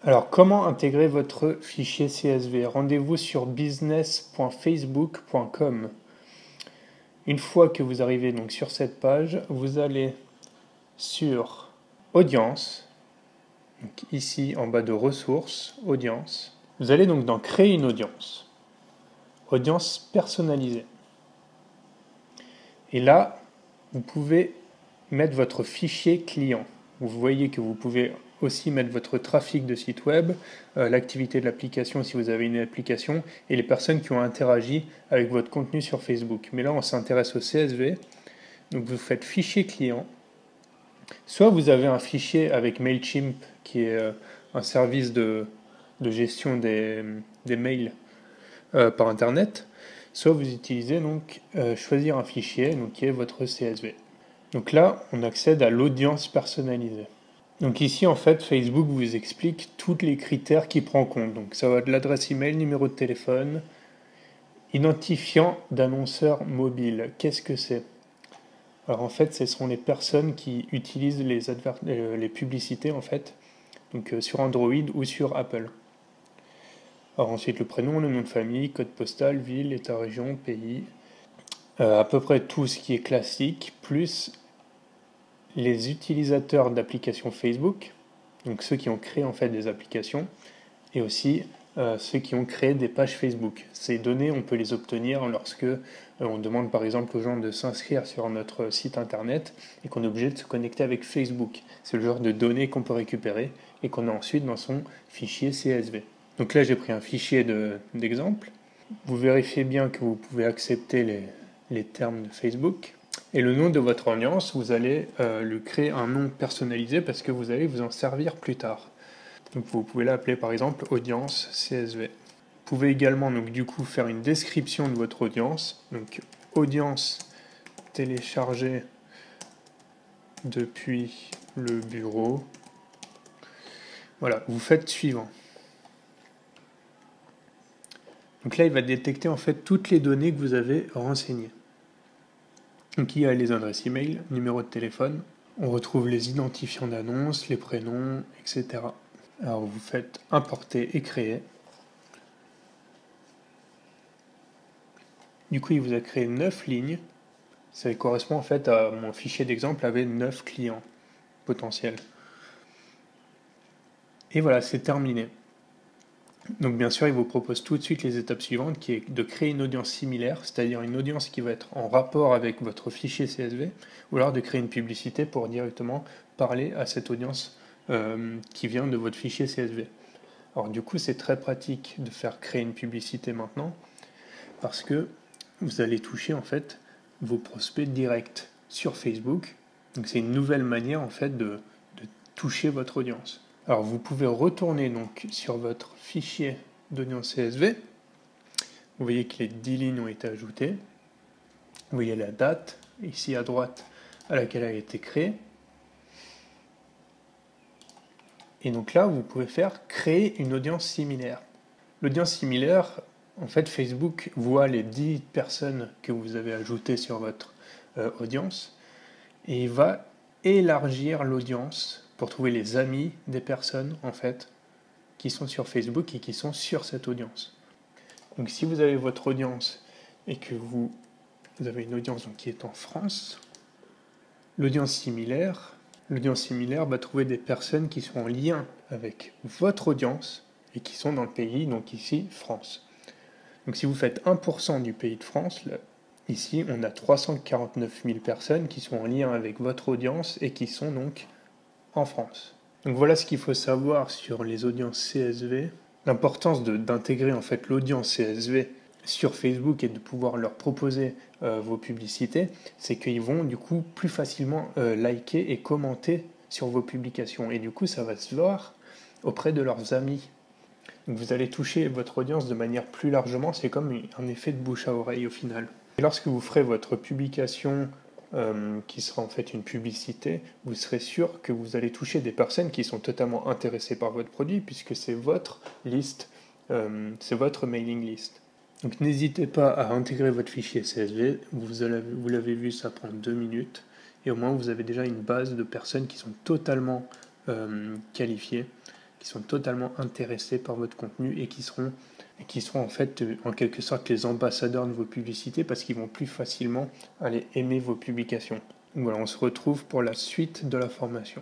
Alors, comment intégrer votre fichier CSV? Rendez-vous sur business.facebook.com. Une fois que vous arrivez donc sur cette page, vous allez sur Audience, donc ici en bas de Ressources, Audience. Vous allez donc dans Créer une audience, audience personnalisée. Et là, vous pouvez mettre votre fichier client. Vous voyez que vous pouvez aussi mettre votre trafic de site web, l'activité de l'application si vous avez une application, et les personnes qui ont interagi avec votre contenu sur Facebook. Mais là, on s'intéresse au CSV. Donc vous faites fichier client. Soit vous avez un fichier avec Mailchimp, qui est un service de gestion des mails par Internet, soit vous utilisez donc choisir un fichier, donc qui est votre CSV. Donc là, on accède à l'audience personnalisée. Donc ici, en fait, Facebook vous explique tous les critères qu'il prend en compte. Donc ça va de l'adresse email, numéro de téléphone, identifiant d'annonceur mobile. Qu'est-ce que c'est? Alors en fait, ce sont les personnes qui utilisent les publicités en fait, donc sur Android ou sur Apple. Alors ensuite le prénom, le nom de famille, code postal, ville, état, région, pays, à peu près tout ce qui est classique, plus les utilisateurs d'applications Facebook, donc ceux qui ont créé en fait des applications, et aussi ceux qui ont créé des pages Facebook. Ces données, on peut les obtenir lorsque on demande par exemple aux gens de s'inscrire sur notre site internet et qu'on est obligé de se connecter avec Facebook. C'est le genre de données qu'on peut récupérer et qu'on a ensuite dans son fichier CSV. Donc là, j'ai pris un fichier d'exemple. Vous vérifiez bien que vous pouvez accepter les termes de Facebook. Et le nom de votre audience, vous allez lui créer un nom personnalisé parce que vous allez vous en servir plus tard. Donc vous pouvez l'appeler par exemple audience CSV. Vous pouvez également donc du coup faire une description de votre audience. Donc audience téléchargée depuis le bureau. Voilà, vous faites suivant. Donc là, il va détecter en fait toutes les données que vous avez renseignées. Donc il y a les adresses email, numéro de téléphone. On retrouve les identifiants d'annonce, les prénoms, etc. Alors vous faites importer et créer. Du coup, il vous a créé 9 lignes. Ça correspond en fait à mon fichier d'exemple avec 9 clients potentiels. Et voilà, c'est terminé. Donc bien sûr, il vous propose tout de suite les étapes suivantes, qui est de créer une audience similaire, c'est-à-dire une audience qui va être en rapport avec votre fichier CSV, ou alors de créer une publicité pour directement parler à cette audience qui vient de votre fichier CSV. Alors du coup, c'est très pratique de faire créer une publicité maintenant, parce que vous allez toucher en fait vos prospects directs sur Facebook. Donc c'est une nouvelle manière en fait de toucher votre audience. Alors vous pouvez retourner donc sur votre fichier d'audience CSV. Vous voyez que les 10 lignes ont été ajoutées. Vous voyez la date ici à droite à laquelle elle a été créée. Et donc là, vous pouvez faire créer une audience similaire. L'audience similaire, en fait, Facebook voit les 10 personnes que vous avez ajoutées sur votre audience et il va élargir l'audience pour trouver les amis des personnes, en fait, qui sont sur Facebook et qui sont sur cette audience. Donc si vous avez votre audience et que vous avez une audience donc, qui est en France, l'audience similaire va trouver des personnes qui sont en lien avec votre audience et qui sont dans le pays, donc ici, France. Donc si vous faites 1% du pays de France, là, ici, on a 349 000 personnes qui sont en lien avec votre audience et qui sont donc en France. Donc voilà ce qu'il faut savoir sur les audiences CSV. L'importance d'intégrer en fait l'audience CSV sur Facebook et de pouvoir leur proposer vos publicités, c'est qu'ils vont du coup plus facilement liker et commenter sur vos publications. Et du coup, ça va se voir auprès de leurs amis. Donc vous allez toucher votre audience de manière plus largement, c'est comme un effet de bouche à oreille au final. Et lorsque vous ferez votre publication qui sera en fait une publicité, vous serez sûr que vous allez toucher des personnes qui sont totalement intéressées par votre produit puisque c'est votre liste, c'est votre mailing list. Donc n'hésitez pas à intégrer votre fichier CSV, vous l'avez vu, ça prend 2 minutes et au moins vous avez déjà une base de personnes qui sont totalement qualifiées, qui sont totalement intéressés par votre contenu et qui seront en fait en quelque sorte les ambassadeurs de vos publicités parce qu'ils vont plus facilement aller aimer vos publications. Voilà, on se retrouve pour la suite de la formation.